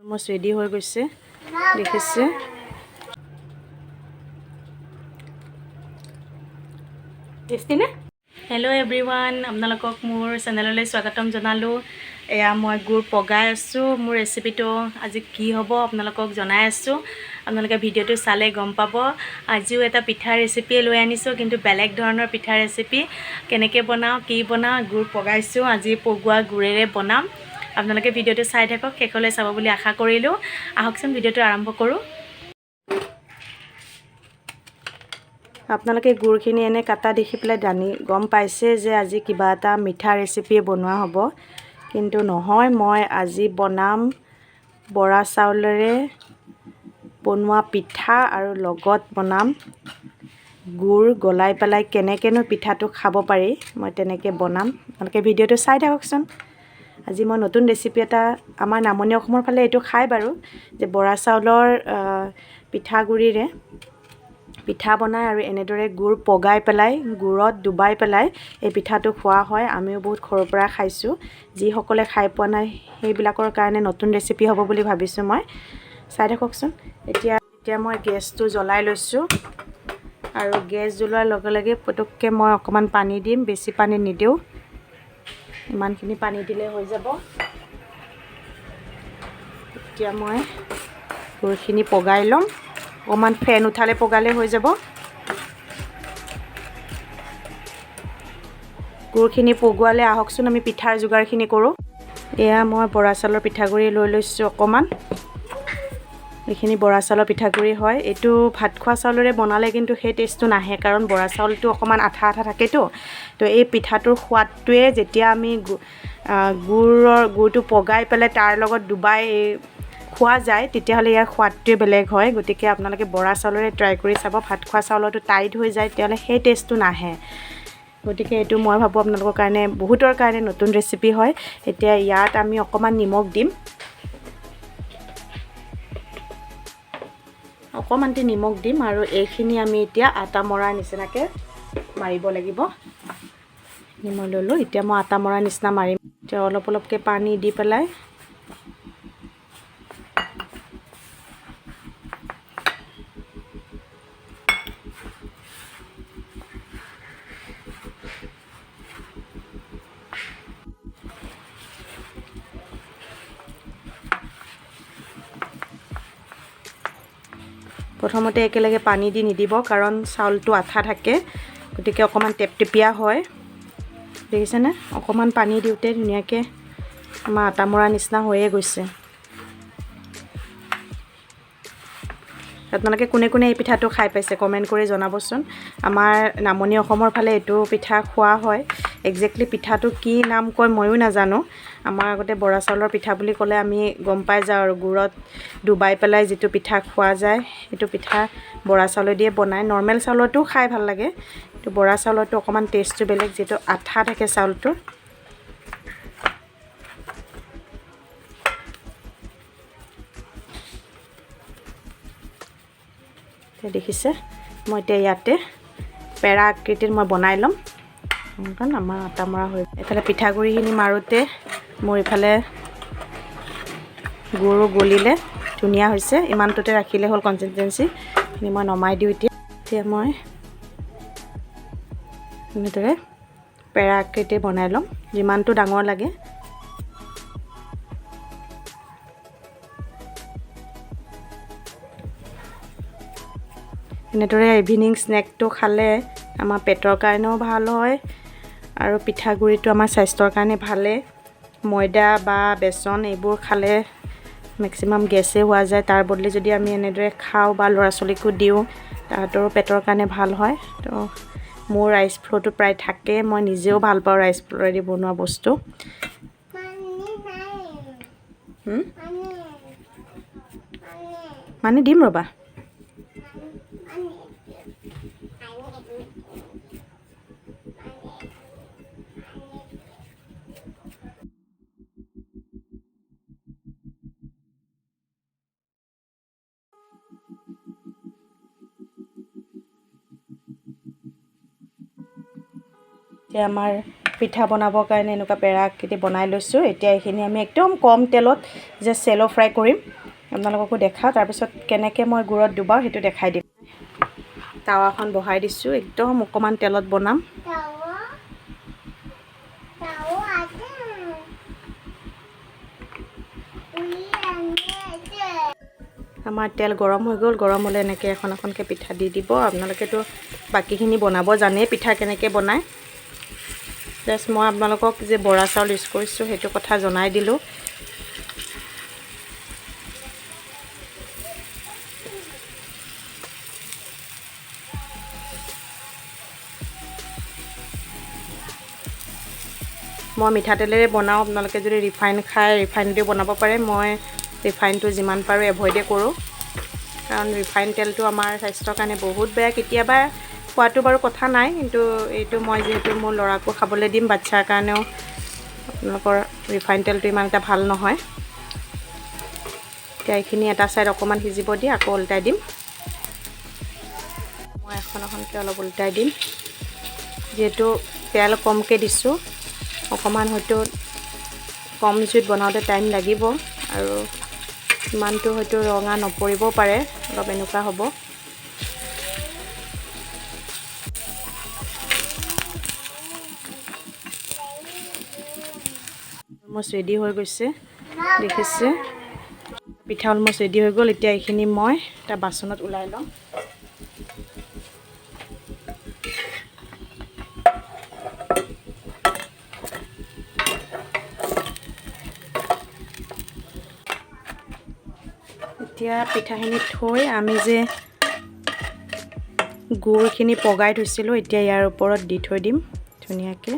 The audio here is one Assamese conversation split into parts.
অলমোষ্ট ৰেডি হৈ গৈছে দেখিছে টেষ্টি নে হেল্ল' এভৰিৱান আপোনালোকক মোৰ চেনেললৈ স্বাগতম জনালোঁ এয়া মই গুড় পগাই আছোঁ মোৰ ৰেচিপিটো আজি কি হ'ব আপোনালোকক জনাই আছোঁ আপোনালোকে ভিডিঅ'টো চালে গম পাব আজিও এটা পিঠাৰ ৰেচিপিয়ে লৈ আনিছোঁ কিন্তু বেলেগ ধৰণৰ পিঠাৰ ৰেচিপি কেনেকৈ বনাওঁ কি বনাওঁ গুড় পগাইছোঁ আজি পগোৱা গুড়েৰে বনাম আপোনালোকে ভিডিঅ'টো চাই থাকক শেষলৈ চাব বুলি আশা কৰিলোঁ আহকচোন ভিডিঅ'টো আৰম্ভ কৰোঁ আপোনালোকে গুড়খিনি এনে কাটা দেখি পেলাই গম পাইছে যে আজি কিবা এটা মিঠা ৰেচিপি বনোৱা হ'ব কিন্তু নহয় মই আজি বনাম বৰা চাউলেৰে বনোৱা পিঠা আৰু লগত বনাম গুড় গলাই পেলাই কেনেকেনো পিঠাটো খাব পাৰি মই তেনেকৈ বনাম আপোনালোকে ভিডিঅ'টো চাই থাককচোন আজি মই নতুন ৰেচিপি এটা আমাৰ নামনি অসমৰ ফালে এইটো খাই বাৰু যে বৰা চাউলৰ পিঠাগুড়িৰে পিঠা বনায় আৰু এনেদৰে গুড় পগাই পেলাই গুড়ত ডুবাই পেলাই এই পিঠাটো খোৱা হয় আমিও বহুত সৰুৰ পৰা খাইছোঁ যিসকলে খাই পোৱা নাই সেইবিলাকৰ কাৰণে নতুন ৰেচিপি হ'ব বুলি ভাবিছোঁ মই চাই থাককচোন এতিয়া মই গেছটো জ্বলাই লৈছোঁ আৰু গেছ জ্বলোৱাৰ লগে লগে পটককৈ মই অকণমান পানী দিম বেছি পানী নিদিওঁ ইমানখিনি পানী দিলে হৈ যাব এতিয়া মই গুড়খিনি পগাই ল'ম অকণমান ফেন উঠালে পগালে হৈ যাব গুড়খিনি পগোৱালে আহকচোন আমি পিঠাৰ যোগাৰখিনি কৰোঁ এয়া মই বৰা চাউলৰ পিঠাগুড়ি লৈ লৈছোঁ অকণমান এইখিনি বৰা চাউলৰ পিঠাগুড়ি হয় এইটো ভাত খোৱা চাউলেৰে বনালে কিন্তু সেই টেষ্টটো নাহে কাৰণ বৰা চাউলটো অকণমান আঠা আঠা থাকেতো তো এই পিঠাটোৰ সোৱাদটোৱে যেতিয়া আমি গুড়টো পগাই পেলাই তাৰ লগত ডুবাই খোৱা যায় তেতিয়াহ'লে ইয়াৰ সোৱাদটোৱে বেলেগ হয় গতিকে আপোনালোকে বৰা চাউলেৰে ট্ৰাই কৰি চাব ভাত খোৱা চাউলতো টাইট হৈ যায় তেতিয়াহ'লে সেই টেষ্টটো নাহে গতিকে এইটো মই ভাবোঁ আপোনালোকৰ কাৰণে বহুতৰ কাৰণে নতুন ৰেচিপি হয় এতিয়া ইয়াত আমি অকণমান নিমখ দিম অকণমানটি নিমখ দিম আৰু এইখিনি আমি এতিয়া আটা মৰাৰ নিচিনাকৈ মাৰিব লাগিব নিমখ ল'লোঁ এতিয়া মই আটা মৰাৰ নিচিনা মাৰিম এতিয়া অলপ অলপকৈ পানী দি পেলাই প্ৰথমতে একেলগে পানী দি নিদিব কাৰণ চাউলটো আঠা থাকে গতিকে অকণমান টেপটেপীয়া হয় দেখিছেনে অকণমান পানী দিওঁতে ধুনীয়াকৈ আমাৰ আটা মৰা নিচিনা হৈয়ে গৈছে আপোনালোকে কোনে কোনে এই পিঠাটো খাই পাইছে কমেণ্ট কৰি জনাবচোন আমাৰ নামনি অসমৰ ফালে এইটো পিঠা খোৱা হয় একজেক্টলি পিঠাটো কি নাম কয় ময়ো নাজানো আমাৰ আগতে বৰা চাউলৰ পিঠা বুলি ক'লে আমি গম পাই যাওঁ আৰু গুড়ত ডুবাই পেলাই যিটো পিঠা খোৱা যায় সেইটো পিঠা বৰা চাউলেদিয়ে বনায় নৰ্মেল চাউলতো খাই ভাল লাগে কিন্তু বৰা চাউলতো অকণমান টেষ্টটো বেলেগ যিটো আঠা থাকে চাউলটো দেখিছে মই এতিয়া ইয়াতে পেৰা আকৃতিৰ মই বনাই ল'ম কাৰণ আমাৰ আটা মৰা হৈ এইফালে পিঠাগুড়িখিনি মাৰোঁতে মোৰ ইফালে গুড়ো গলিলে ধুনীয়া হৈছে ইমানটোতে ৰাখিলে হ'ল কনচিষ্টেঞ্চিখিনি মই নমাই দিওঁ এতিয়া মই এনেদৰে পেৰা আকৃতি বনাই ল'ম যিমানটো ডাঙৰ লাগে এনেদৰে ইভিনিং স্নেকটো খালে আমাৰ পেটৰ কাৰণেও ভাল হয় আৰু পিঠাগুড়িটো আমাৰ স্বাস্থ্যৰ কাৰণে ভালে ময়দা বা বেচন এইবোৰ খালে মেক্সিমাম গেছে হোৱা যায় তাৰ বদলি যদি আমি এনেদৰে খাওঁ বা ল'ৰা ছোৱালীকো দিওঁ তাহাঁতৰো পেটৰ কাৰণে ভাল হয় তো মোৰ ৰাইচ ফ্ল'ৰটো প্ৰায় থাকে মই নিজেও ভাল পাওঁ ৰাইচ ফ্ল'ৰেদি বনোৱা বস্তু মানে দিম ৰ'বা এতিয়া আমাৰ পিঠা বনাবৰ কাৰণে এনেকুৱা পেৰাকেইটি বনাই লৈছোঁ। এতিয়া এইখিনি আমি একদম কম তেলত যে চেল' ফ্ৰাই কৰিম, আপোনালোককো দেখাওঁ। তাৰপিছত কেনেকৈ মই গুড়ত ডুবাওঁ সেইটো দেখাই দিম। টাৱাখন বহাই দিছোঁ, একদম অকণমান তেলত বনাম। আমাৰ তেল গৰম হৈ গ'ল। গৰম হ'লে এনেকৈ এখন এখনকৈ পিঠা দি দিব। আপোনালোকেতো বাকীখিনি বনাব জানেই, পিঠা কেনেকৈ বনায়। জাষ্ট মই আপোনালোকক যে বৰা চাউল ইউজ কৰিছোঁ সেইটো কথা জনাই দিলোঁ। মই মিঠাতেলেৰে বনাওঁ। আপোনালোকে যদি ৰিফাইন খায় ৰিফাইনতেও বনাব পাৰে। মই ৰিফাইনটো যিমান পাৰোঁ এভইডে কৰোঁ, কাৰণ ৰিফাইন তেলটো আমাৰ স্বাস্থ্যৰ কাৰণে বহুত বেয়া। কেতিয়াবা খোৱাটো বাৰু কথা নাই, কিন্তু এইটো মই যিহেতু মোৰ ল'ৰাকো খাবলৈ দিম, বাচ্ছাৰ কাৰণেও আপোনালোকৰ ৰিফাইন তেলটো ইমান এটা ভাল নহয়। এতিয়া এইখিনি এটা ছাইড অকণমান সিজিব দি আকৌ উল্টাই দিম। মই এখন এখনকৈ অলপ উল্টাই দিম। যিহেতু তেল কমকৈ দিছোঁ, অকণমান হয়তো কম জুইত বনাওঁতে টাইম লাগিব আৰু ইমানটো হয়তো ৰঙা নপৰিবও পাৰে, অলপ এনেকুৱা হ'ব। অলমষ্ট ৰেডি হৈ গৈছে, দেখিছে পিঠা অলমষ্ট ৰেডি হৈ গ'ল। এতিয়া এইখিনি মই এটা বাচনত ওলাই লওঁ। এতিয়া পিঠাখিনি থৈ আমি যে গুড়খিনি পগাই থৈছিলোঁ, এতিয়া ইয়াৰ ওপৰত দি থৈ দিম ধুনীয়াকৈ।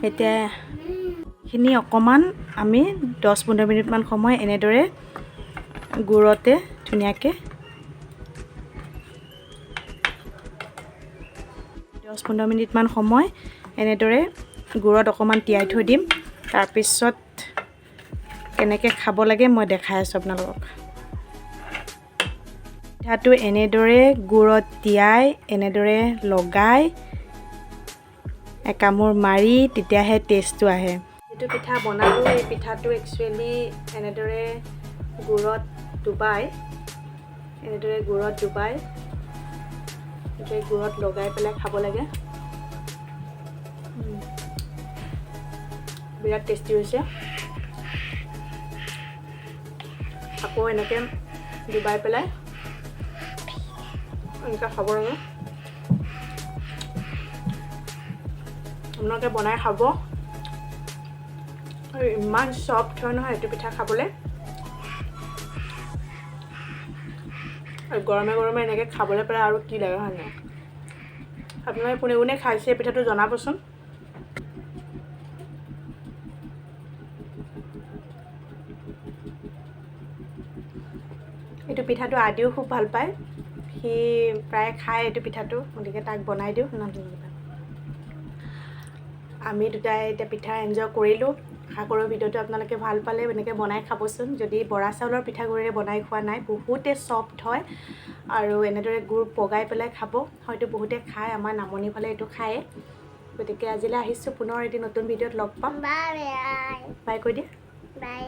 এতিয়া এইখিনি অকণমান আমি 10-15 মিনিটমান সময় এনেদৰে গুড়তে ধুনীয়াকৈ 10-15 মিনিটমান সময় এনেদৰে গুড়ত অকণমান তিয়াই থৈ দিম। তাৰপিছত কেনেকৈ খাব লাগে মই দেখাই আছোঁ আপোনালোকক। পিঠাটো এনেদৰে গুড়ত তিয়াই এনেদৰে লগাই একামোৰ মাৰি তেতিয়াহে টেষ্টটো আহে। যিটো পিঠা বনালোঁ এই পিঠাটো একচুৱেলি এনেদৰে গুড়ত ডুবাই এনেদৰে গুড়ত লগাই পেলাই খাব লাগে। বিৰাট টেষ্টি হৈছে। আকৌ এনেকৈ ডুবাই পেলাই এনেকৈ খাব লাগে। আপোনালোকে বনাই খাব। আৰু ইমান চফ্ট হয় নহয় এইটো পিঠা খাবলৈ। আৰু গৰমে গৰমে এনেকৈ খাবলৈ পালে আৰু কি লাগে হয় নাই? আপোনালোকে কোনে কোনে খাইছে এই পিঠাটো জনাবচোন। এইটো পিঠাটো আদিও খুব ভাল পায়, সি প্ৰায় খায় এইটো পিঠাটো, গতিকে তাক বনাই দিওঁ। আমি দুটাই এতিয়া পিঠা এনজয় কৰিলোঁ। আশা কৰোঁ ভিডিঅ'টো আপোনালোকে ভাল পালে এনেকৈ বনাই খাবচোন। যদি বৰা চাউলৰ পিঠাগুড়িৰে বনাই খোৱা নাই, বহুতে চফ্ট হয় আৰু এনেদৰে গুড় পগাই পেলাই খাব। হয়তো বহুতে খায়, আমাৰ নামনি ফালে এইটো খায়ে। গতিকে আজিলৈ আহিছোঁ, পুনৰ এটি নতুন ভিডিঅ'ত লগ পাম। বাই কৈ দিয়া। বাই।